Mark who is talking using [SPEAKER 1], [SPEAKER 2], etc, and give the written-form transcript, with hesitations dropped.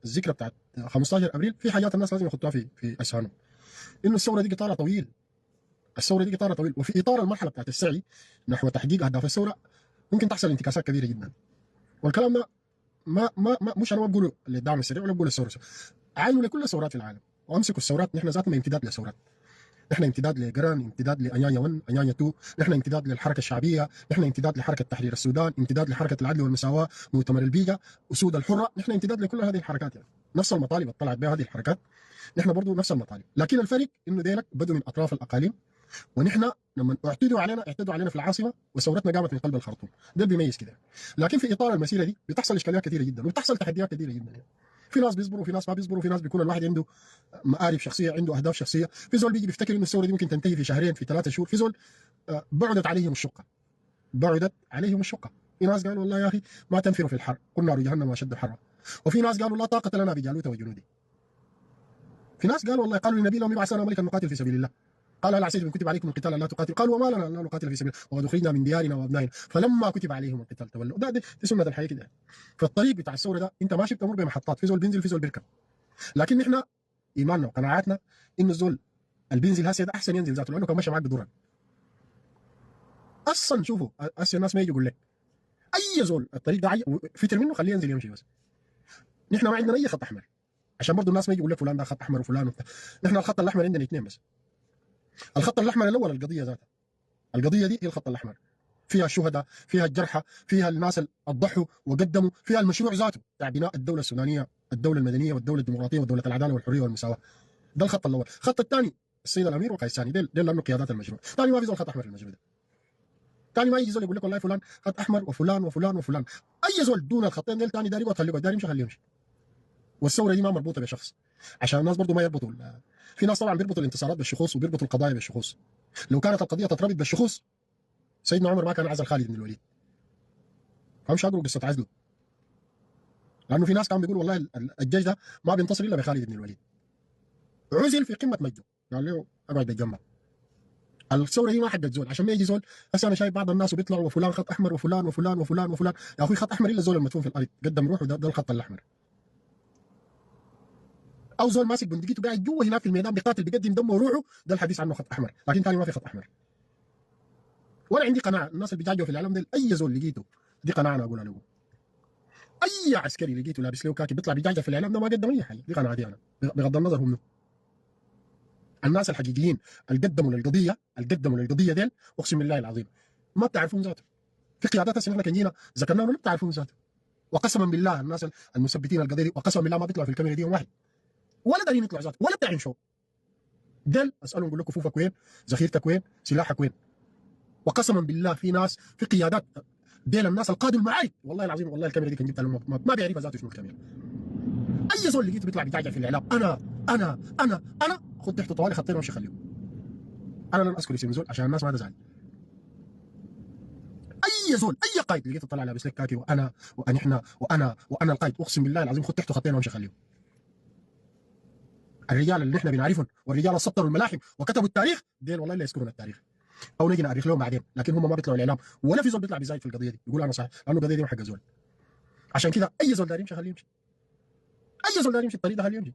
[SPEAKER 1] الذكرى بتاعت 15 ابريل في حاجات الناس لازم يحطوها في اذهانهم، انه الثوره دي قطارها طويل. الثوره دي قطارها طويل، وفي اطار المرحله بتاعت السعي نحو تحقيق اهداف الثوره ممكن تحصل انتكاسات كبيره جدا. والكلام ده ما مش انا ما بقوله للدعم السريع ولا بقول الثوره، عاينوا لكل الثورات في العالم وامسكوا الثورات. نحن ذاتنا امتداد لثورات، نحن امتداد لجران، امتداد لانيانيا 1 انيانيا 2، نحن امتداد للحركه الشعبيه، نحن امتداد لحركه تحرير السودان، امتداد لحركه العدل والمساواه، مؤتمر البيجا، اسود الحره، نحن امتداد لكل هذه الحركات. يعني نفس المطالب اللي طلعت بها هذه الحركات نحن برضو نفس المطالب، لكن الفرق انه ديلك بدوا من اطراف الاقاليم، ونحن لما اعتدوا علينا في العاصمه وثورتنا قامت من قلب الخرطوم. ده اللي بيميز كده. لكن في اطار المسيره دي بتحصل اشكاليات كثيره جدا وبتحصل تحديات كثيره جدا. يعني في ناس بيصبروا وفي ناس ما بيصبروا، وفي ناس بيكون الواحد عنده مآرب شخصيه، عنده اهداف شخصيه. في زول بيجي بيفتكر انه الثوره دي ممكن تنتهي في شهرين في 3 شهور. في زول بعدت عليهم الشقه، بعدت عليهم الشقه. في ناس قالوا والله يا اخي ما تنفروا في الحر، قل نار جهنم اشد حرا. وفي ناس قالوا لا طاقه لنا بجالوت وجنوده. في ناس قالوا والله قالوا للنبي لهم يبعث لنا ملكا نقاتل في سبيل الله. قال هل عسيتم كتب عليكم القتال لا تقاتلوا؟ قالوا وما لنا لا نقاتل في سبيل الله وقد اخرجنا من ديارنا وابنائنا فلما كتب عليهم القتال تولوا. دي سنه الحياه كده. فالطريق بتاع الثوره ده انت ماشي بتمر بمحطات، في زول بينزل في زول بيركب. لكن احنا ايماننا وقناعاتنا انه الزول اللي بينزل هسه ده احسن ينزل ذاته، لانه كان ماشي معاك بضرر. اصلا شوفوا هسه الناس ما يجي يقول لك اي زول الطريق ده فتر منه خليه ينزل يمشي بس. نحن ما عندنا اي خط احمر، عشان برضه الناس ما يجي يقول لك فلان ده خط احمر وفلان وبتاع. نحن الخط الاحمر عندنا اثنين بس. الخط الاحمر الاول القضيه ذاتها، القضيه دي هي الخط الاحمر، فيها الشهداء، فيها الجرحى، فيها الناس اللي ضحوا وقدموا، فيها المشروع ذاته بتاع بناء الدوله السودانيه، الدوله المدنيه والدوله الديمقراطيه والدوله العداله والحريه والمساواه. ده الخط الاول. الخط الثاني السيد الامير وقيس ثاني، ديل لانه قيادات المشروع. ثاني ما في زول خط احمر في المشروع ده. ثاني ما يجي زول يقول لك والله فلان خط احمر وفلان وفلان وفلان. اي زول دون الخطين ديل ثاني داري يقعد خليه يقعد، داري يمشي خليه يمشي. والثوره دي ما مربوطه بشخص، عشان الناس برضه ما يربطوا. في ناس طبعا بيربطوا الانتصارات بالشخوص وبيربطوا القضايا بالشخوص. لو كانت القضيه تتربط بالشخوص سيدنا عمر ما كان عزل خالد بن الوليد. فمش هقروا قصه عزله، لانه في ناس كانوا بيقولوا والله الجيش ده ما بينتصر الا بخالد بن الوليد. عزل في قمه مجده، قال له اقعد بتجمع. الثوره دي ما حقت زول عشان ما يجي زول. هسه انا شايف بعض الناس وبيطلعوا وفلان خط احمر وفلان وفلان وفلان وفلان. يا اخوي خط احمر الا الزول المدفون في الارض قدم روحه، ده الخط الاحمر. او زول ماسك بندقيته قاعد جوا هناك في الميدان بيقاتل بيقدم دمه وروحه، ده الحديث عنه خط احمر. لكن ثاني ما في خط احمر. وانا عندي قناعه الناس اللي بيجاجوا في الاعلام دي اي زول لقيته، دي قناعه انا اقولها له، اي عسكري لقيته لابس له كاكي بيطلع بيجاجر في الاعلام ده ما قدم اي حاجه. دي قناعتي انا بغض النظر هم الناس الحقيقيين اللي قدموا للقضيه ديل. اقسم بالله العظيم ما بتعرفون ذاته. في قيادات هسه احنا كان جينا ذكرناهم ما بتعرفون ذاته. وقسما بالله الناس المثبتين القضيه دي وقسما بالله ما بيطلعوا في الكاميرا دي يوم واحد، ولا دارين يطلعوا ذاته ولا بتاعين شو. ديل اسالهم اقول لكم كفوفك وين؟ ذخيرتك وين؟ سلاحك وين؟ وقسما بالله في ناس في قيادات ديل الناس القادوا المعارك، والله العظيم والله الكاميرا دي كان جبتها لهم ما بيعرفها ذاته شنو الكاميرا. اي زول لقيته بيطلع بيجعجع في الاعلام انا خد تحته طوالي خطين وامشي خليهم. انا لن اذكر اسم زول عشان الناس ما تزعل. اي زول اي قائد لقيته طلع لابس لك كاكي وانا احنا وانا القائد، اقسم بالله العظيم خد تحته خطين وامشي خليهم. الرجال اللي احنا بنعرفهم والرجال اللي سطروا الملاحم وكتبوا التاريخ ديل والله لا يذكرون التاريخ، او نجي نعرف لهم بعدين، لكن هم ما بيطلعوا الاعلام ولا في زول بيطلع بيزايد في القضيه دي يقول انا صح، لانه القضيه دي ما حق زول. عشان كده اي زول داري يمشي خليه يمشي، اي زول داري يمشي الطريق ده خليه يمشي.